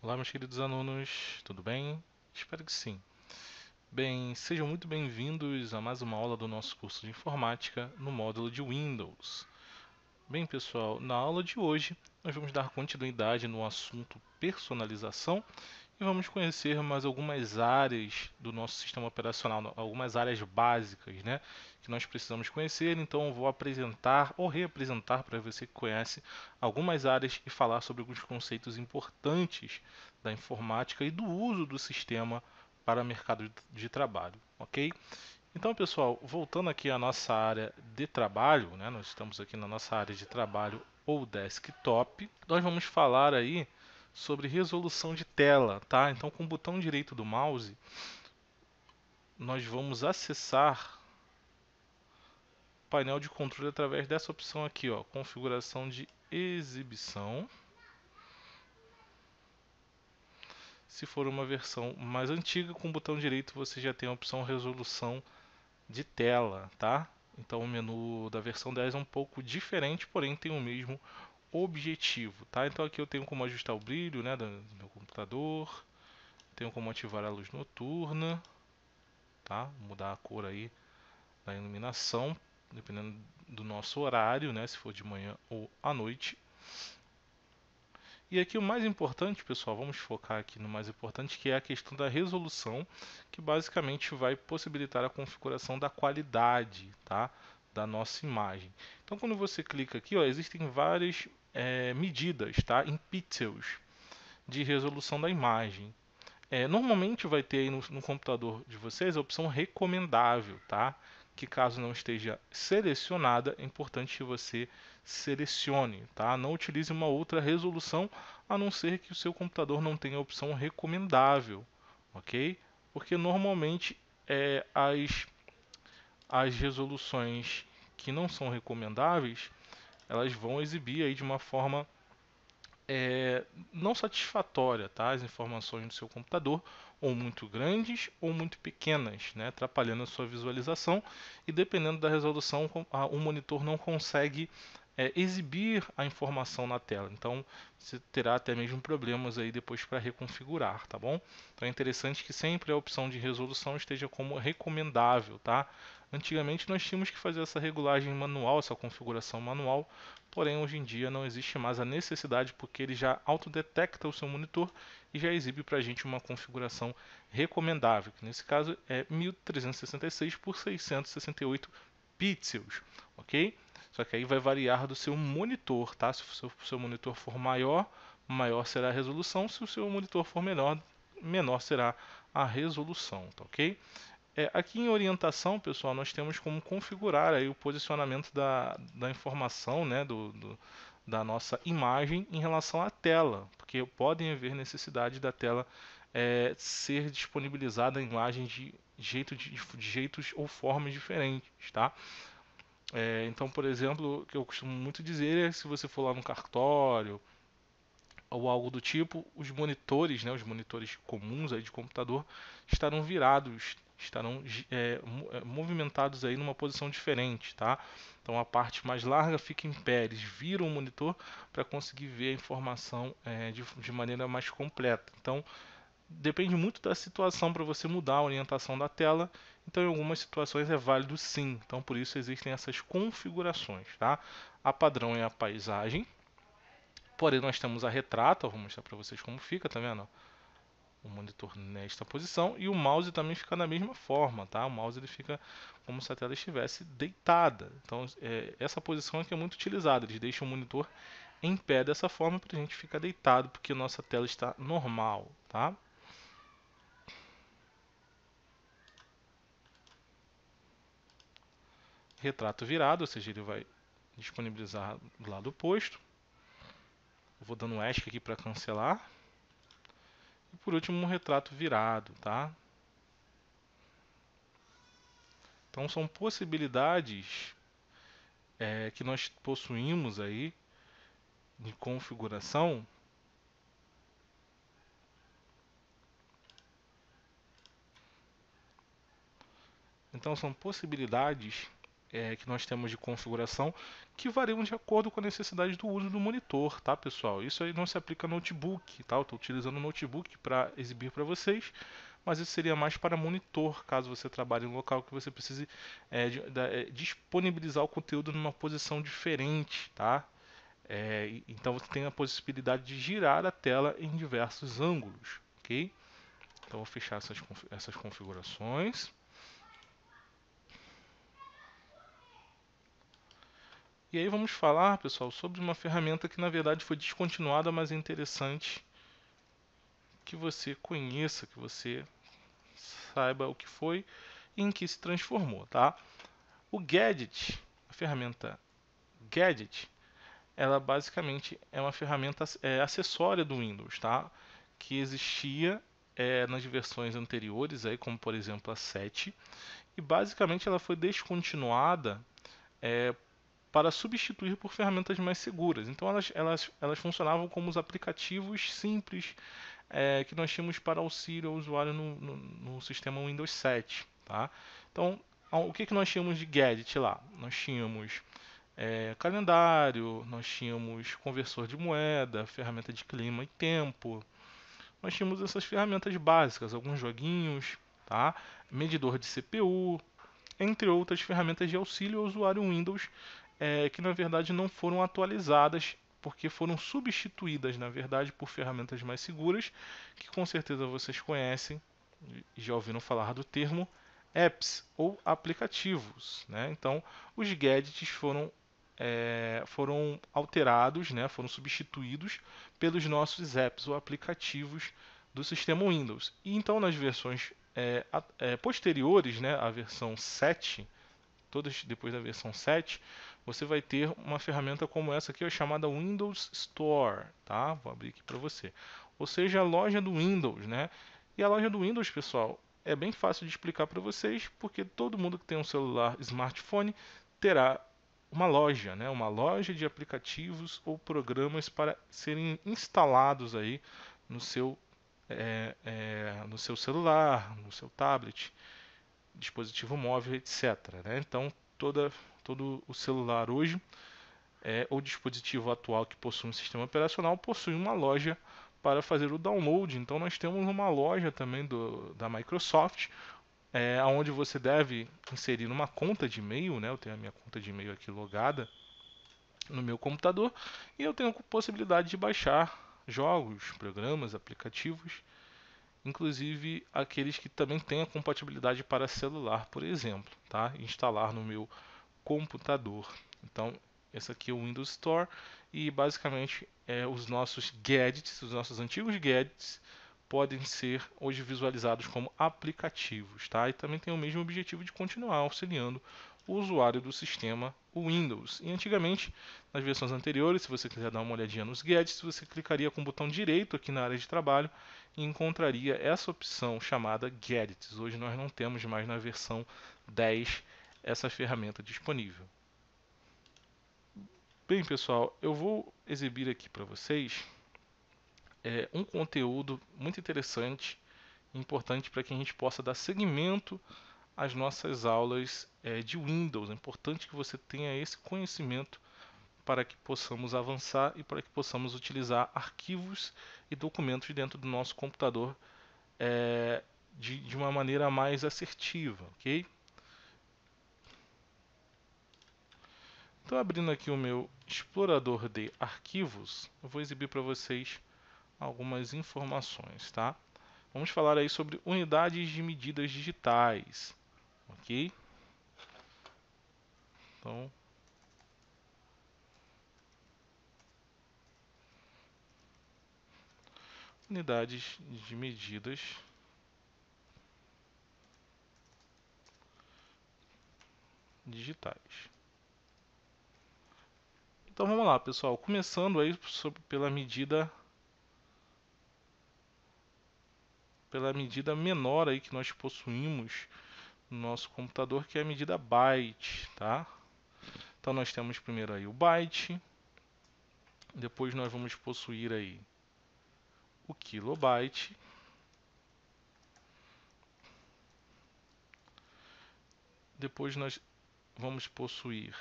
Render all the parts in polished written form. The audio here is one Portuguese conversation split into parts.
Olá, meus queridos alunos, tudo bem? Espero que sim. Bem, sejam muito bem-vindos a mais uma aula do nosso curso de informática no módulo de Windows. Bem, pessoal, na aula de hoje nós vamos dar continuidade no assunto personalização e vamos conhecer mais algumas áreas do nosso sistema operacional, algumas áreas básicas, né, que nós precisamos conhecer. Então, eu vou apresentar ou reapresentar para você que conhece algumas áreas e falar sobre alguns conceitos importantes da informática e do uso do sistema para o mercado de trabalho, ok? Então, pessoal, voltando aqui à nossa área de trabalho, né, nós estamos aqui na nossa área de trabalho ou desktop, nós vamos falar aí sobre resolução de tela, tá? Então, com o botão direito do mouse, nós vamos acessar o painel de controle através dessa opção aqui, ó, configuração de exibição. Se for uma versão mais antiga, com o botão direito você já tem a opção resolução de tela, tá? Então o menu da versão 10 é um pouco diferente, porém tem o mesmo objetivo, tá? Então aqui eu tenho como ajustar o brilho, né, do meu computador, tenho como ativar a luz noturna, tá? Mudar a cor aí da iluminação, dependendo do nosso horário, né, se for de manhã ou à noite. E aqui o mais importante, pessoal, vamos focar aqui no mais importante, que é a questão da resolução, que basicamente vai possibilitar a configuração da qualidade, tá, da nossa imagem. Então, quando você clica aqui, ó, existem várias medidas, tá, em pixels de resolução da imagem. Normalmente vai ter aí no computador de vocês a opção recomendável, tá? Que caso não esteja selecionada, é importante que você selecione, tá? Não utilize uma outra resolução, a não ser que o seu computador não tenha a opção recomendável, ok? Porque normalmente as resoluções que não são recomendáveis, elas vão exibir aí de uma forma é, não satisfatória, tá? As informações do seu computador, ou muito grandes ou muito pequenas, né? Atrapalhando a sua visualização e dependendo da resolução, o monitor não consegue exibir a informação na tela. Então, você terá até mesmo problemas aí depois para reconfigurar, tá bom? Então é interessante que sempre a opção de resolução esteja como recomendável, tá? Antigamente nós tínhamos que fazer essa regulagem manual, essa configuração manual, porém hoje em dia não existe mais a necessidade porque ele já autodetecta o seu monitor e já exibe para a gente uma configuração recomendável, que nesse caso é 1366 por 668 pixels, ok? Só que aí vai variar do seu monitor, tá? Se o seu monitor for maior, maior será a resolução. Se o seu monitor for menor, menor será a resolução, tá ok? Aqui em orientação, pessoal, nós temos como configurar aí o posicionamento da informação, né, da nossa imagem em relação à tela, porque podem haver necessidade da tela ser disponibilizada a imagem de jeitos ou formas diferentes, tá? Então, por exemplo, o que eu costumo muito dizer é se você for lá no cartório ou algo do tipo, os monitores, né, os monitores comuns aí de computador, estarão virados, estarão movimentados aí numa posição diferente, tá? Então a parte mais larga fica em pé, eles viram o monitor para conseguir ver a informação de maneira mais completa. Então depende muito da situação para você mudar a orientação da tela. Então, em algumas situações é válido sim. Então, por isso existem essas configurações, tá? A padrão é a paisagem. Porém, nós temos a retrato. Vou mostrar para vocês como fica, tá vendo? O monitor nesta posição e o mouse também fica da mesma forma, tá? O mouse ele fica como se a tela estivesse deitada. Então, essa posição aqui é muito utilizada. Eles deixam o monitor em pé dessa forma para a gente ficar deitado, porque a nossa tela está normal, tá? Retrato virado, ou seja, ele vai disponibilizar do lado oposto. Eu vou dando um ESC aqui para cancelar. E por último, um retrato virado, tá? Então são possibilidades que nós possuímos aí de configuração. Então são possibilidades que nós temos de configuração que variam de acordo com a necessidade do uso do monitor, tá, pessoal? Isso aí não se aplica no notebook, tá? Eu estou utilizando o notebook para exibir para vocês, mas isso seria mais para monitor, caso você trabalhe em um local que você precise disponibilizar o conteúdo numa posição diferente, tá? Então você tem a possibilidade de girar a tela em diversos ângulos, ok? Então vou fechar essas configurações. E aí vamos falar, pessoal, sobre uma ferramenta que na verdade foi descontinuada, mas é interessante que você conheça, que você saiba o que foi e em que se transformou, tá? O Gadget, a ferramenta Gadget, ela basicamente é uma ferramenta acessória do Windows, tá? Que existia nas versões anteriores, aí, como por exemplo a 7, e basicamente ela foi descontinuada é, para substituir por ferramentas mais seguras. Então elas funcionavam como os aplicativos simples que nós tínhamos para auxílio ao usuário no sistema Windows 7. Tá? Então, o que nós tínhamos de gadget lá? Nós tínhamos calendário, nós tínhamos conversor de moeda, ferramenta de clima e tempo. Nós tínhamos essas ferramentas básicas, alguns joguinhos, tá? Medidor de CPU, entre outras ferramentas de auxílio ao usuário Windows, que na verdade não foram atualizadas porque foram substituídas, na verdade, por ferramentas mais seguras, que com certeza vocês conhecem e já ouviram falar do termo apps ou aplicativos. Né? Então, os gadgets foram alterados, né? Foram substituídos pelos nossos apps ou aplicativos do sistema Windows. E então, nas versões posteriores, né, a versão 7, todas depois da versão 7, você vai ter uma ferramenta como essa aqui, chamada Windows Store, tá? Vou abrir aqui para você. Ou seja, a loja do Windows, né? E a loja do Windows, pessoal, é bem fácil de explicar para vocês, porque todo mundo que tem um celular, smartphone, terá uma loja, né? Uma loja de aplicativos ou programas para serem instalados aí no seu celular, no seu tablet, dispositivo móvel, etc. Né? Então, todo o celular hoje, ou dispositivo atual que possui um sistema operacional, possui uma loja para fazer o download. Então, nós temos uma loja também da Microsoft, onde você deve inserir uma conta de e-mail. Né? Eu tenho a minha conta de e-mail aqui logada no meu computador e eu tenho a possibilidade de baixar jogos, programas, aplicativos, inclusive aqueles que também têm a compatibilidade para celular, por exemplo, tá? Instalar no meu computador. Então, esse aqui é o Windows Store e basicamente os nossos gadgets, os nossos antigos gadgets, podem ser hoje visualizados como aplicativos, tá? E também tem o mesmo objetivo de continuar auxiliando o usuário do sistema Windows. E antigamente, nas versões anteriores, se você quiser dar uma olhadinha nos gadgets, você clicaria com o botão direito aqui na área de trabalho e encontraria essa opção chamada Gadgets. Hoje nós não temos mais na versão 10 essa ferramenta disponível. Bem, pessoal, eu vou exibir aqui para vocês um conteúdo muito interessante e importante para que a gente possa dar seguimento às nossas aulas de Windows. É importante que você tenha esse conhecimento para que possamos avançar e para que possamos utilizar arquivos e documentos dentro do nosso computador de uma maneira mais assertiva, ok? Então, abrindo aqui o meu explorador de arquivos, eu vou exibir para vocês algumas informações, tá? Vamos falar aí sobre unidades de medidas digitais, ok? Então, unidades de medidas digitais. Então vamos lá, pessoal, começando aí pela medida menor aí que nós possuímos no nosso computador, que é a medida byte, tá? Então nós temos primeiro aí o byte, depois nós vamos possuir aí o kilobyte, depois nós vamos possuir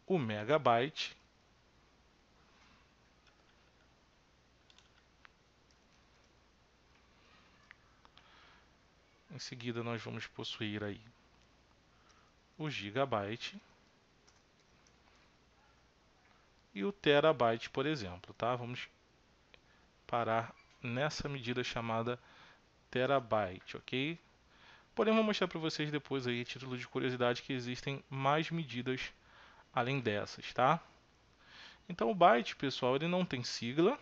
o megabyte. Em seguida, nós vamos possuir aí o gigabyte e o terabyte, por exemplo, tá? Vamos parar nessa medida chamada terabyte, ok? Porém, vou mostrar para vocês depois aí, a título de curiosidade, que existem mais medidas além dessas, tá? Então, o byte, pessoal, ele não tem sigla.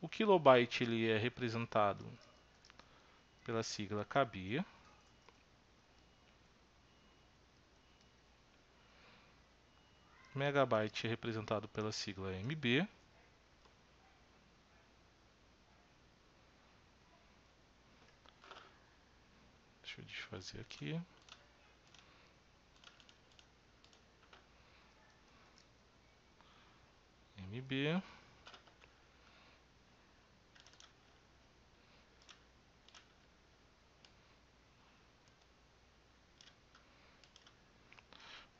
O kilobyte ele é representado pela sigla KB. Megabyte é representado pela sigla MB. Deixa eu desfazer aqui. MB.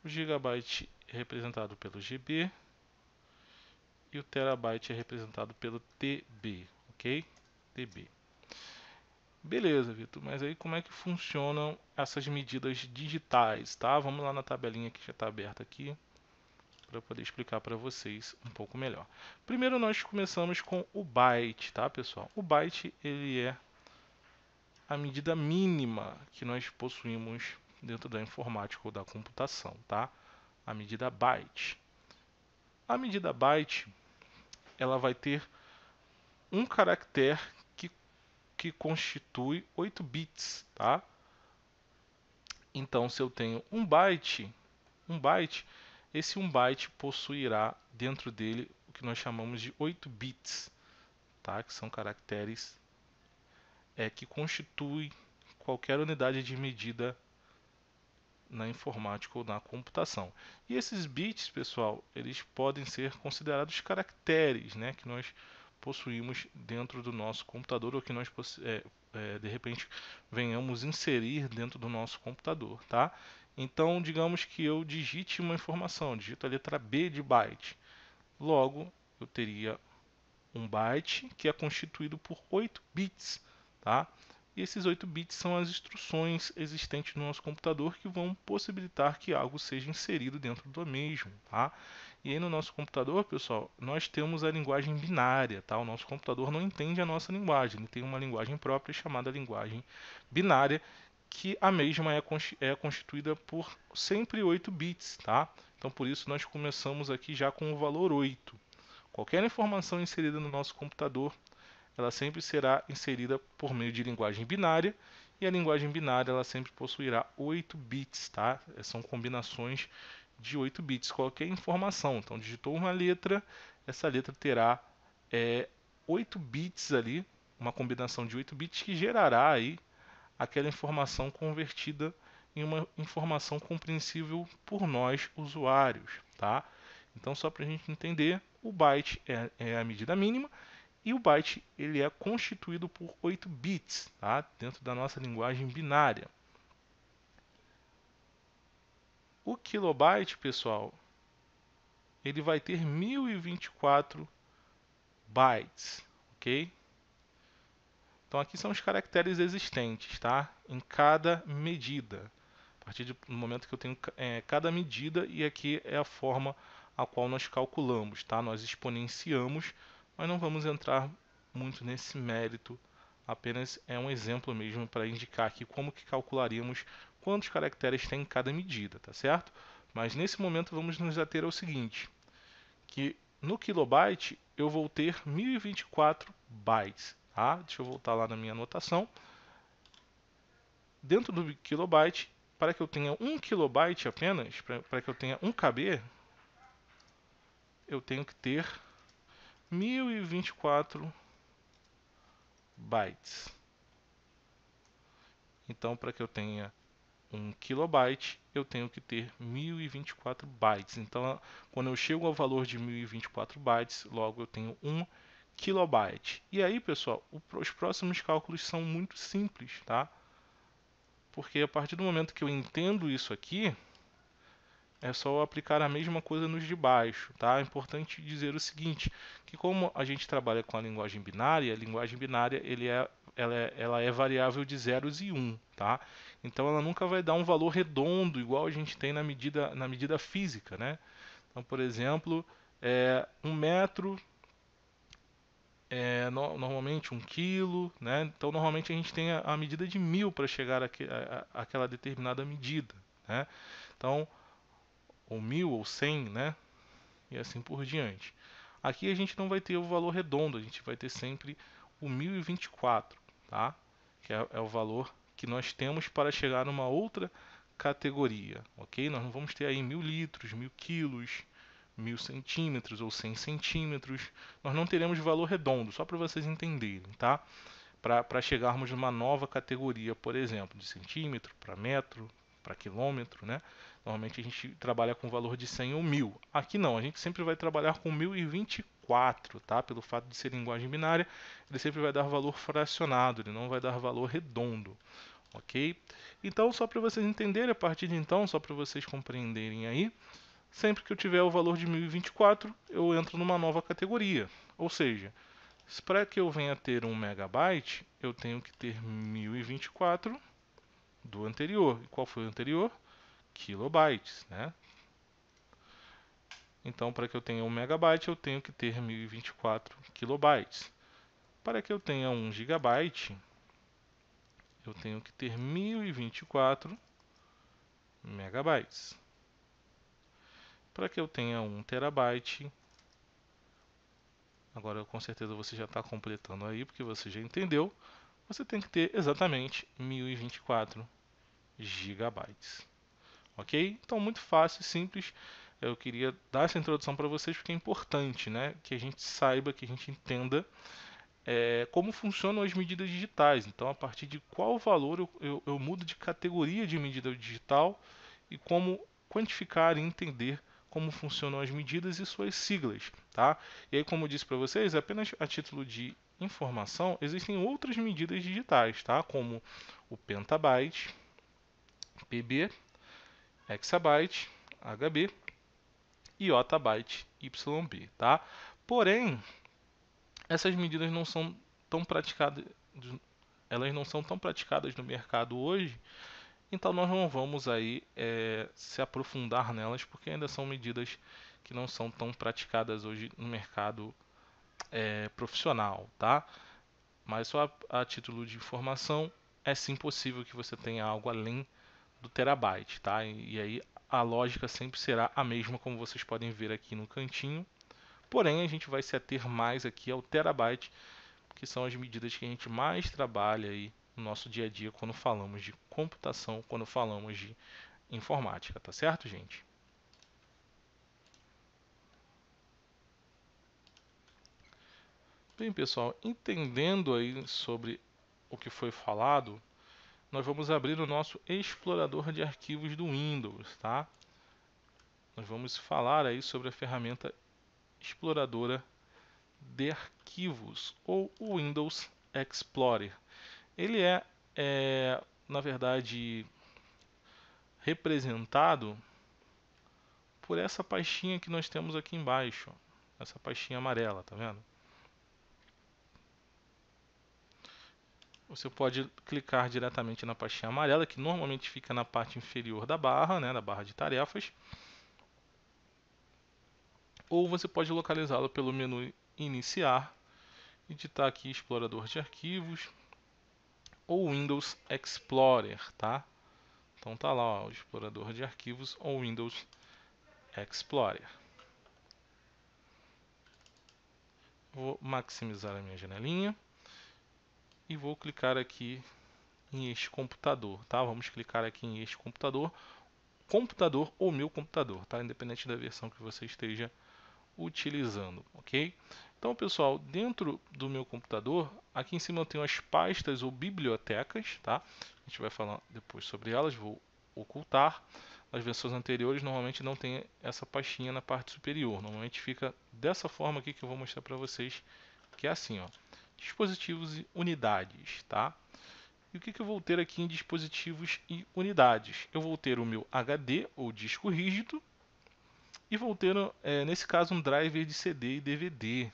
O gigabyte é representado pelo GB e o terabyte é representado pelo TB, ok? TB. Beleza, Vitor, mas aí como é que funcionam essas medidas digitais, tá? Vamos lá na tabelinha que já está aberta aqui para poder explicar para vocês um pouco melhor. Primeiro nós começamos com o byte, tá, pessoal? O byte ele é a medida mínima que nós possuímos dentro da informática ou da computação, tá? A medida byte. A medida byte, ela vai ter um caractere que constitui 8 bits, tá? Então, se eu tenho um byte, esse 1 byte possuirá dentro dele o que nós chamamos de 8 bits, tá? Que são caracteres que constituem qualquer unidade de medida na informática ou na computação. E esses bits, pessoal, eles podem ser considerados caracteres, né, que nós possuímos dentro do nosso computador ou que nós de repente venhamos inserir dentro do nosso computador, tá? Então, digamos que eu digite uma informação, digito a letra B de byte. Logo, eu teria um byte que é constituído por 8 bits, tá? E esses 8 bits são as instruções existentes no nosso computador que vão possibilitar que algo seja inserido dentro do mesmo, tá? E aí no nosso computador, pessoal, nós temos a linguagem binária, tá? O nosso computador não entende a nossa linguagem, ele tem uma linguagem própria chamada linguagem binária, que a mesma é constituída por sempre 8 bits, tá? Então por isso nós começamos aqui já com o valor 8. Qualquer informação inserida no nosso computador, ela sempre será inserida por meio de linguagem binária, e a linguagem binária ela sempre possuirá 8 bits, tá? São combinações de 8 bits. Qualquer informação, então digitou uma letra, essa letra terá 8 bits ali, uma combinação de 8 bits que gerará aí aquela informação convertida em uma informação compreensível por nós usuários, tá? Então só para a gente entender, o byte é a medida mínima e o byte ele é constituído por 8 bits, tá? Dentro da nossa linguagem binária. O kilobyte, pessoal, ele vai ter 1024 bytes, ok? Então aqui são os caracteres existentes, tá? Em cada medida. A partir do momento que eu tenho cada medida, e aqui é a forma a qual nós calculamos, tá? Nós exponenciamos, mas não vamos entrar muito nesse mérito, apenas é um exemplo mesmo para indicar aqui como que calcularíamos quantos caracteres tem em cada medida, tá certo? Mas nesse momento vamos nos ater ao seguinte, que no kilobyte eu vou ter 1024 bytes, tá? Deixa eu voltar lá na minha anotação. Dentro do kilobyte, para que eu tenha 1 kilobyte apenas, para que eu tenha 1 KB, eu tenho que ter 1024 bytes. Então, para que eu tenha 1 kilobyte, eu tenho que ter 1024 bytes. Então, quando eu chego ao valor de 1024 bytes, logo eu tenho 1 kilobyte. E aí, pessoal, os próximos cálculos são muito simples, tá? Porque a partir do momento que eu entendo isso aqui, é só aplicar a mesma coisa nos de baixo, tá? É importante dizer o seguinte, que como a gente trabalha com a linguagem binária ela é variável de zeros e um, tá? Então ela nunca vai dar um valor redondo igual a gente tem na medida física, né? Então, por exemplo, 1 metro normalmente 1 quilo, né? Então normalmente a gente tem a medida de 1000 para chegar àquela determinada medida, né? Então, ou 1000 ou 100, né? E assim por diante. Aqui a gente não vai ter o valor redondo, a gente vai ter sempre o 1024, tá? Que é o valor que nós temos para chegar numa outra categoria, ok? Nós não vamos ter aí 1000 litros, 1000 quilos, 1000 centímetros ou 100 centímetros. Nós não teremos valor redondo, só para vocês entenderem, tá? Para chegarmos numa nova categoria, por exemplo, de centímetro para metro, para quilômetro, né? Normalmente a gente trabalha com valor de 100 ou 1000. Aqui não, a gente sempre vai trabalhar com 1024, tá? Pelo fato de ser linguagem binária, ele sempre vai dar valor fracionado, ele não vai dar valor redondo, ok? Então, só para vocês entenderem, a partir de então, só para vocês compreenderem aí, sempre que eu tiver o valor de 1024, eu entro numa nova categoria. Ou seja, para que eu venha ter 1 megabyte, eu tenho que ter 1024 do anterior. E qual foi o anterior? Kilobytes, né? Então, para que eu tenha 1 megabyte, eu tenho que ter 1024 kilobytes. Para que eu tenha 1 gigabyte, eu tenho que ter 1024 megabytes. Para que eu tenha 1 terabyte, agora com certeza você já está completando aí, porque você já entendeu, você tem que ter exatamente 1024 gigabytes. Ok? Então, muito fácil e simples. Eu queria dar essa introdução para vocês porque é importante, né? Que a gente saiba, que a gente entenda como funcionam as medidas digitais. Então, a partir de qual valor eu mudo de categoria de medida digital e como quantificar e entender como funcionam as medidas e suas siglas, tá? E aí, como eu disse para vocês, apenas a título de informação, existem outras medidas digitais, tá? Como o pentabyte, PB, hexabyte, HB e otabyte, YB, tá? Porém, essas medidas não são tão praticadas, elas não são tão praticadas no mercado hoje, então nós não vamos aí se aprofundar nelas porque ainda são medidas que não são tão praticadas hoje no mercado profissional, tá? Mas só a título de informação é sim possível que você tenha algo além do terabyte, tá? E aí a lógica sempre será a mesma, como vocês podem ver aqui no cantinho. Porém, a gente vai se ater mais aqui ao terabyte, que são as medidas que a gente mais trabalha aí no nosso dia a dia quando falamos de computação, quando falamos de informática, tá certo, gente? Bem, pessoal, entendendo aí sobre o que foi falado, nós vamos abrir o nosso explorador de arquivos do Windows, tá? Nós vamos falar aí sobre a ferramenta exploradora de arquivos ou o Windows Explorer. Ele na verdade, representado por essa pastinha que nós temos aqui embaixo, essa pastinha amarela, tá vendo? Você pode clicar diretamente na pastinha amarela, que normalmente fica na parte inferior da barra, né, na barra de tarefas, ou você pode localizá-lo pelo menu iniciar e digitar aqui explorador de arquivos ou Windows Explorer, tá? Então tá lá, ó, o explorador de arquivos ou Windows Explorer. Vou maximizar a minha janelinha e vou clicar aqui em este computador, tá? Vamos clicar aqui em este computador, computador ou meu computador, tá? Independente da versão que você esteja utilizando, ok? Então, pessoal, dentro do meu computador, aqui em cima eu tenho as pastas ou bibliotecas, tá? A gente vai falar depois sobre elas, vou ocultar. Nas versões anteriores, normalmente não tem essa pastinha na parte superior. Normalmente fica dessa forma aqui que eu vou mostrar para vocês, que é assim, ó. Dispositivos e unidades, tá? E o que eu vou ter aqui em dispositivos e unidades? Eu vou ter o meu HD, ou disco rígido, e vou ter, nesse caso, um driver de CD e DVD,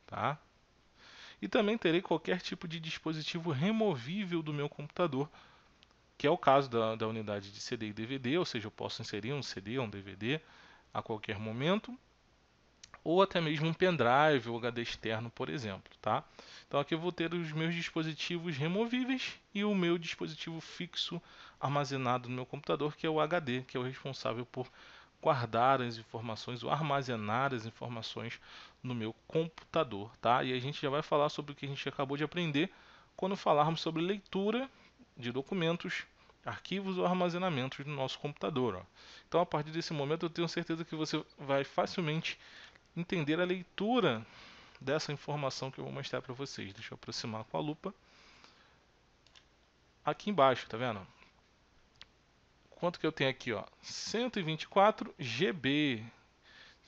tá? E também terei qualquer tipo de dispositivo removível do meu computador, que é o caso da unidade de CD e DVD, ou seja, eu posso inserir um CD ou um DVD a qualquer momento, ou até mesmo um pendrive ou HD externo, por exemplo, tá? Então aqui eu vou ter os meus dispositivos removíveis e o meu dispositivo fixo armazenado no meu computador, que é o HD, que é o responsável por guardar as informações ou armazenar as informações no meu computador, tá? E a gente já vai falar sobre o que a gente acabou de aprender quando falarmos sobre leitura de documentos, arquivos ou armazenamentos no nosso computador, ó. Então, a partir desse momento, eu tenho certeza que você vai facilmente entender a leitura dessa informação que eu vou mostrar para vocês. Deixa eu aproximar com a lupa. Aqui embaixo, tá vendo? Quanto que eu tenho aqui, ó? 124 GB.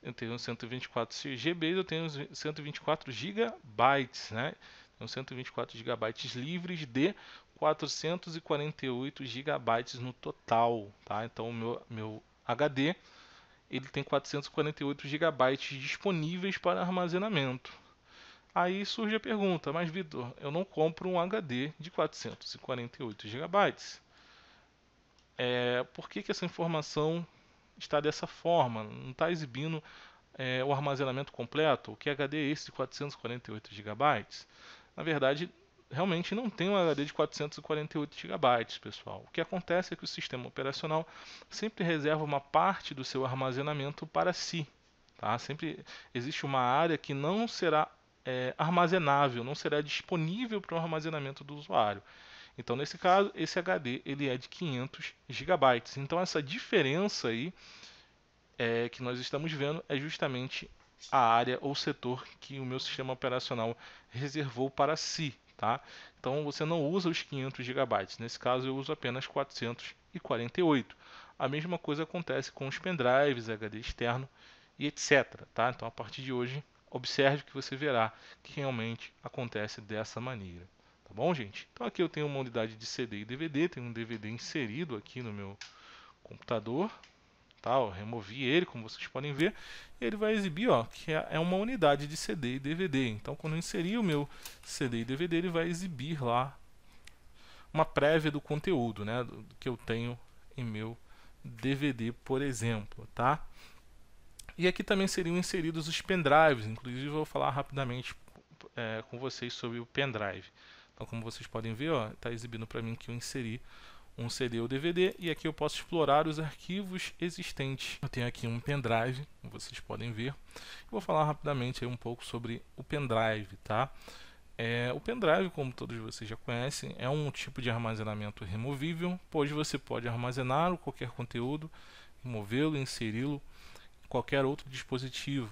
Eu tenho 124 GB, eu tenho 124 gigabytes, né? Tenho 124 gigabytes livres de 448 gigabytes no total, tá? Então o meu HD ele tem 448 gigabytes disponíveis para armazenamento. Aí surge a pergunta, mas Vitor, eu não compro um HD de 448 gigabytes. Por que essa informação está dessa forma? Não está exibindo o armazenamento completo? Que HD é esse de 448 gigabytes? Na verdade, realmente não tem um HD de 448 gigabytes, pessoal. O que acontece é que o sistema operacional sempre reserva uma parte do seu armazenamento para si. Tá? Sempre existe uma área que não será armazenável, não será disponível para o armazenamento do usuário. Então, nesse caso, esse HD ele é de 500 gigabytes. Então, essa diferença aí que nós estamos vendo é justamente a área ou setor que o meu sistema operacional reservou para si, tá? Então você não usa os 500 gigabytes. Nesse caso eu uso apenas 448. A mesma coisa acontece com os pendrives, HD externo e etc, tá? Então a partir de hoje observe que você verá que realmente acontece dessa maneira. Tá bom, gente? Então aqui eu tenho uma unidade de CD e DVD, tenho um DVD inserido aqui no meu computador. Tá, ó, removi ele, como vocês podem ver, e ele vai exibir, ó, que é uma unidade de CD e DVD. Então, quando eu inserir o meu CD e DVD, ele vai exibir lá uma prévia do conteúdo, né, que eu tenho em meu DVD, por exemplo, tá? E aqui também seriam inseridos os pendrives, inclusive eu vou falar rapidamente com vocês sobre o pendrive. Então, como vocês podem ver, está exibindo para mim que eu inseri um CD ou DVD, e aqui eu posso explorar os arquivos existentes. Eu tenho aqui um pendrive, como vocês podem ver. Vou falar rapidamente aí um pouco sobre o pendrive, tá? O pendrive, como todos vocês já conhecem, é um tipo de armazenamento removível, pois você pode armazenar qualquer conteúdo, removê-lo, inseri-lo em qualquer outro dispositivo,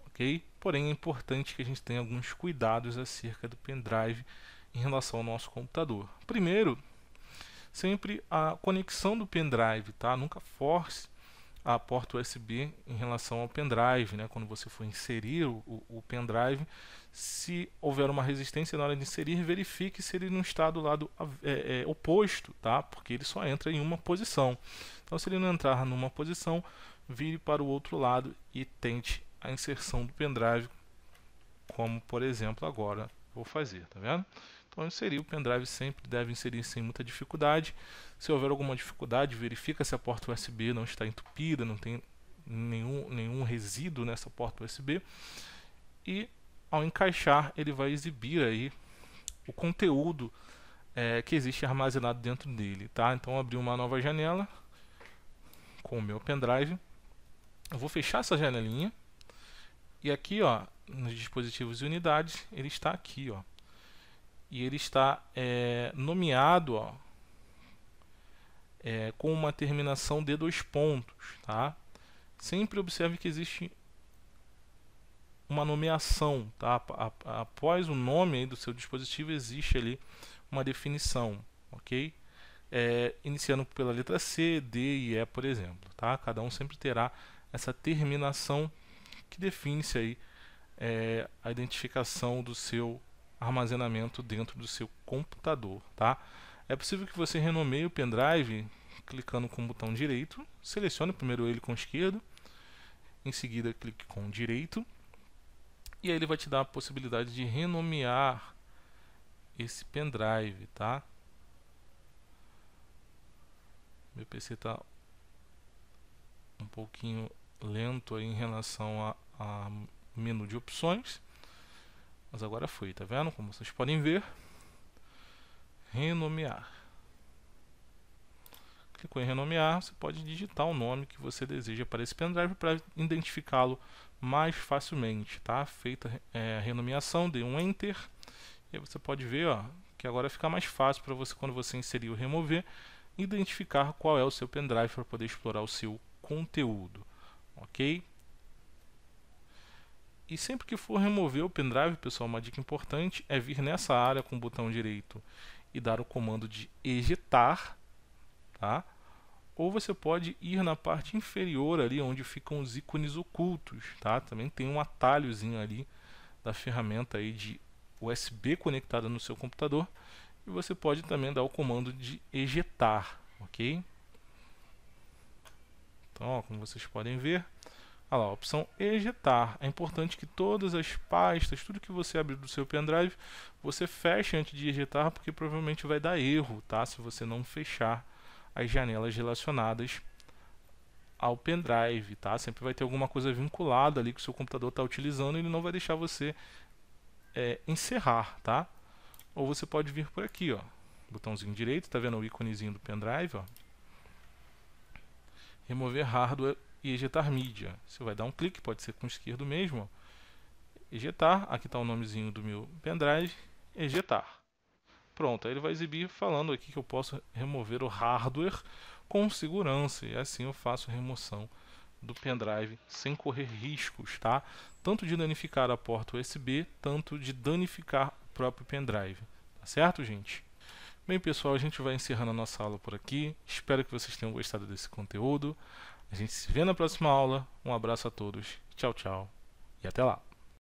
ok? Porém, é importante que a gente tenha alguns cuidados acerca do pendrive em relação ao nosso computador. Primeiro, sempre a conexão do pendrive, tá? Nunca force a porta USB em relação ao pendrive, né? Quando você for inserir o pendrive, se houver uma resistência na hora de inserir, verifique se ele não está do lado oposto, tá? Porque ele só entra em uma posição. Então, se ele não entrar numa posição, vire para o outro lado e tente a inserção do pendrive, como por exemplo agora vou fazer, tá vendo? Então, inserir o pendrive sempre deve inserir sem muita dificuldade. Se houver alguma dificuldade, verifica se a porta USB não está entupida, não tem nenhum resíduo nessa porta USB. E ao encaixar, ele vai exibir aí o conteúdo que existe armazenado dentro dele, tá? Então, abri uma nova janela com o meu pendrive. Eu vou fechar essa janelinha. E aqui, ó, nos dispositivos e unidades, ele está aqui, ó. E ele está nomeado, ó, com uma terminação de 2 pontos, tá? Sempre observe que existe uma nomeação, tá? Após o nome aí do seu dispositivo existe ali uma definição, ok? Iniciando pela letra C, D e E, por exemplo, tá? Cada um sempre terá essa terminação que define-se aí a identificação do seu armazenamento dentro do seu computador, tá? É possível que você renomeie o pendrive clicando com o botão direito, selecione primeiro ele com o esquerdo Em seguida, clique com direito. E aí ele vai te dar a possibilidade de renomear esse pendrive, tá? Meu PC está um pouquinho lento aí em relação a menu de opções, mas agora foi, tá vendo? Como vocês podem ver, renomear. Clicou em renomear, você pode digitar o nome que você deseja para esse pendrive para identificá-lo mais facilmente, tá? Feita a renomeação, dê um Enter, e aí você pode ver, ó, que agora fica mais fácil para você, quando você inserir ou remover, identificar qual é o seu pendrive para poder explorar o seu conteúdo, ok? E sempre que for remover o pendrive, pessoal, uma dica importante é vir nessa área com o botão direito e dar o comando de ejetar, tá? Ou você pode ir na parte inferior ali onde ficam os ícones ocultos, tá? Também tem um atalhozinho ali da ferramenta aí de USB conectada no seu computador, e você pode também dar o comando de ejetar, ok? Então, ó, como vocês podem ver, olha lá, a opção ejetar. É importante que todas as pastas, tudo que você abrir do seu pendrive, você feche antes de ejetar, porque provavelmente vai dar erro, tá? Se você não fechar as janelas relacionadas ao pendrive, tá? Sempre vai ter alguma coisa vinculada ali que o seu computador está utilizando e ele não vai deixar você encerrar, tá? Ou você pode vir por aqui, ó, botãozinho direito, tá vendo o íconezinho do pendrive, ó? Remover hardware e ejetar mídia. Você vai dar um clique, pode ser com o esquerdo mesmo, ó. Ejetar, aqui está o nomezinho do meu pendrive, ejetar. Pronto, aí ele vai exibir falando aqui que eu posso remover o hardware com segurança, e assim eu faço a remoção do pendrive sem correr riscos, tá? Tanto de danificar a porta USB, tanto de danificar o próprio pendrive. Tá certo, gente? Bem, pessoal, a gente vai encerrando a nossa aula por aqui. Espero que vocês tenham gostado desse conteúdo. A gente se vê na próxima aula. Um abraço a todos. Tchau, tchau. E até lá.